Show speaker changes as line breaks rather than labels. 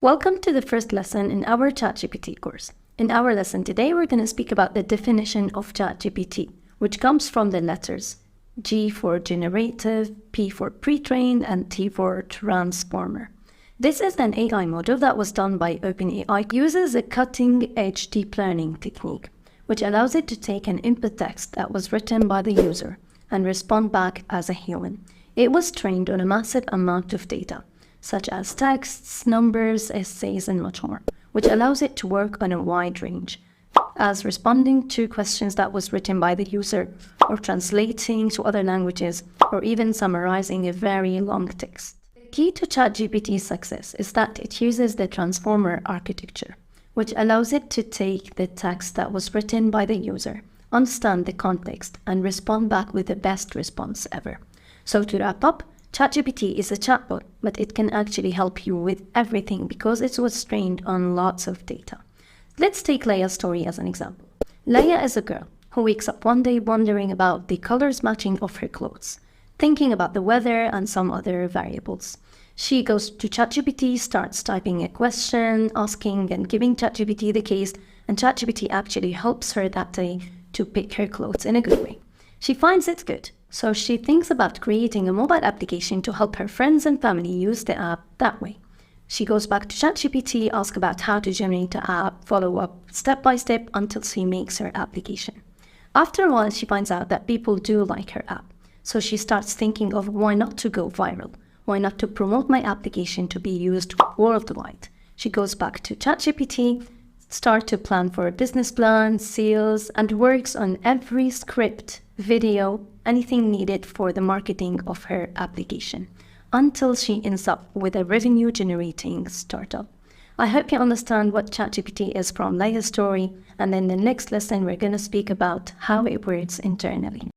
Welcome to the first lesson in our ChatGPT course. In our lesson today, we're going to speak about the definition of ChatGPT, which comes from the letters G for generative, P for pre-trained, and T for transformer. This is an AI model that was done by OpenAI. It uses a cutting-edge deep learning technique, which allows it to take an input text that was written by the user and respond back as a human. It was trained on a massive amount of data, such as texts, numbers, essays, and much more, which allows it to work on a wide range, as responding to questions that was written by the user, or translating to other languages, or even summarizing a very long text. The key to ChatGPT's success is that it uses the transformer architecture, which allows it to take the text that was written by the user, understand the context, and respond back with the best response ever. So to wrap up, ChatGPT is a chatbot, but it can actually help you with everything because it was trained on lots of data. Let's take Leia's story as an example. Leia is a girl who wakes up one day wondering about the colors matching of her clothes, thinking about the weather and some other variables. She goes to ChatGPT, starts typing a question, asking and giving ChatGPT the case, and ChatGPT actually helps her that day to pick her clothes in a good way. She finds it good, so she thinks about creating a mobile application to help her friends and family use the app that way. She goes back to ChatGPT, asks about how to generate the app, follow up step by step until she makes her application. After a while, she finds out that people do like her app, so she starts thinking of why not to go viral, why not to promote my application to be used worldwide. She goes back to ChatGPT, start to plan for a business plan, sales, and works on every script, video, anything needed for the marketing of her application until she ends up with a revenue-generating startup. I hope you understand what ChatGPT is from Leia's story, and in the next lesson, we're going to speak about how it works internally.